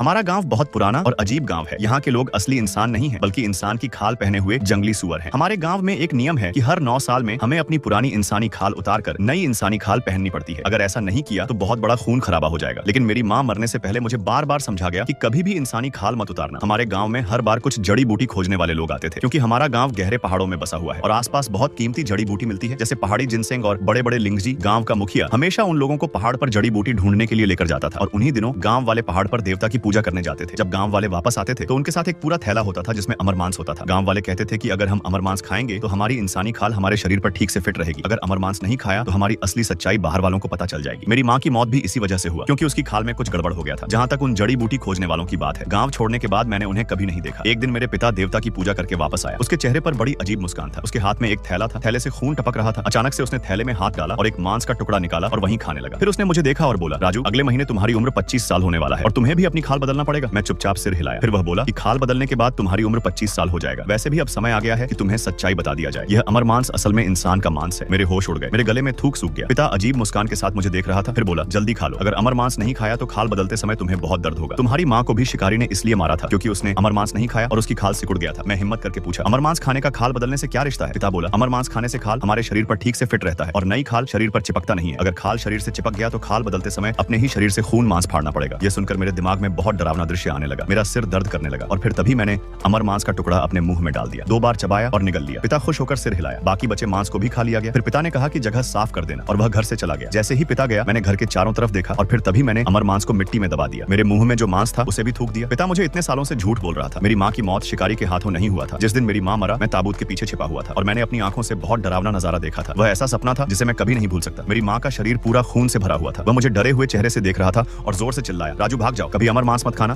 हमारा गांव बहुत पुराना और अजीब गांव है। यहाँ के लोग असली इंसान नहीं हैं, बल्कि इंसान की खाल पहने हुए जंगली सुअर हैं। हमारे गांव में एक नियम है कि हर 9 साल में हमें अपनी पुरानी इंसानी खाल उतारकर नई इंसानी खाल पहननी पड़ती है। अगर ऐसा नहीं किया तो बहुत बड़ा खून खराबा हो जाएगा। लेकिन मेरी माँ मरने से पहले मुझे बार बार समझा गया कि कभी भी इंसानी खाल मत उतारना। हमारे गाँव में हर बार कुछ जड़ी बूटी खोजने वाले लोग आते थे, क्योंकि हमारा गाँव गहरे पहाड़ों में बसा हुआ है और आसपास बहुत कीमती जड़ी बूटी मिलती है, जैसे पहाड़ी जिनसेंग और बड़े बड़े लिंगजी। गाँव का मुखिया हमेशा उन लोगों को पहाड़ पर जड़ी बूटी ढूंढने के लिए लेकर जाता था और उन्हीं दिनों गाँव वाले पहाड़ पर देवता की पूजा करने जाते थे। जब गांव वाले वापस आते थे तो उनके साथ एक पूरा थैला होता था जिसमें अमर मांस होता था। गांव वाले कहते थे कि अगर हम अमर मांस खाएंगे तो हमारी इंसानी खाल हमारे शरीर पर ठीक से फिट रहेगी। अगर अमर मांस नहीं खाया तो हमारी असली सच्चाई बाहर वालों को पता चल जाएगी। मेरी माँ की मौत भी इसी वजह से हुआ, क्योंकि उसकी खाल में कुछ गड़बड़ हो गया था। जहाँ तक उन जड़ी बूटी खोजने वालों की बात है, गाँव छोड़ने के बाद मैंने उन्हें कभी नहीं देखा। एक दिन मेरे पिता देवता की पूजा करके वापस आया। उसके चेहरे पर बड़ी अजीब मुस्कान था। उसके हाथ में एक थैला था, थैले से खून टपक रहा था। अचानक से उसने थैले में हाथ डाला और एक मांस का टुकड़ा निकाला और वहीं खाने लगा। फिर उसने मुझे देखा और बोला, राजू, अगले महीने तुम्हारी उम्र 25 साल होने वाला है और तुम्हें भी अपनी खाल बदलना पड़ेगा। मैं चुपचाप सिर हिलाया। फिर वह बोला कि खाल बदलने के बाद तुम्हारी उम्र 25 साल हो जाएगा। वैसे भी अब समय आ गया है कि तुम्हें सच्चाई बता दिया जाए। यह अमर मांस असल में इंसान का मांस है। मेरे होश उड़ गए, मेरे गले में थूक सूख गया। पिता अजीब मुस्कान के साथ मुझे देख रहा था। फिर बोला, जल्दी खा लो। अगर अमर मांस नहीं खाया तो खाल बदलते समय तुम्हें बहुत दर्द होगा। तुम्हारी माँ को भी शिकारी ने इसलिए मारा था क्योंकि उसने अमर मांस नहीं खाया और उसकी खाल सिकुड़ गया था। मैं हिम्मत करके पूछा, अमर मांस खाने का खाल बदलने से क्या रिश्ता है? पिता बोला, अमर मांस खाने से खाल हमारे शरीर पर ठीक से फिट रहता है और नई खाल शरीर पर चिपकता नहीं है। अगर खाल शरीर से चिपक गया तो खाल बदलते समय अपने ही शरीर से खून मांस फाड़ना पड़ेगा। यह सुनकर मेरे दिमाग में बहुत डरावना दृश्य आने लगा। मेरा सिर दर्द करने लगा और फिर तभी मैंने अमर मांस का टुकड़ा अपने मुंह में डाल दिया। 2 बार चबाया और निगल लिया। पिता खुश होकर सिर हिलाया। बाकी बचे मांस को भी खा लिया गया। फिर पिता ने कहा कि जगह साफ कर देना और वह घर से चला गया। जैसे ही पिता गया, मैंने घर के चारों तरफ देखा और फिर तभी मैंने अमर मांस को मिट्टी में दबा दिया। मेरे मुंह में जो मांस था उसे भी थूक दिया। पिता मुझे इतने सालों से झूठ बोल रहा था। मेरी माँ की मौत शिकारी के हाथों नहीं हुआ था। जिस दिन मेरी माँ मरा, मैं ताबूत के पीछे छिपा हुआ था और मैंने अपनी आंखों से बहुत डरावना नजारा देखा था। वह ऐसा सपना था जिसे मैं कभी नहीं भूल सकता। मेरी माँ का शरीर पूरा खून से भरा हुआ था। वह मुझे डरे हुए चेहरे से देख रहा था और जोर से चिल्लाया, राजू भाग जाओ, कभी अमर मांस मत खाना।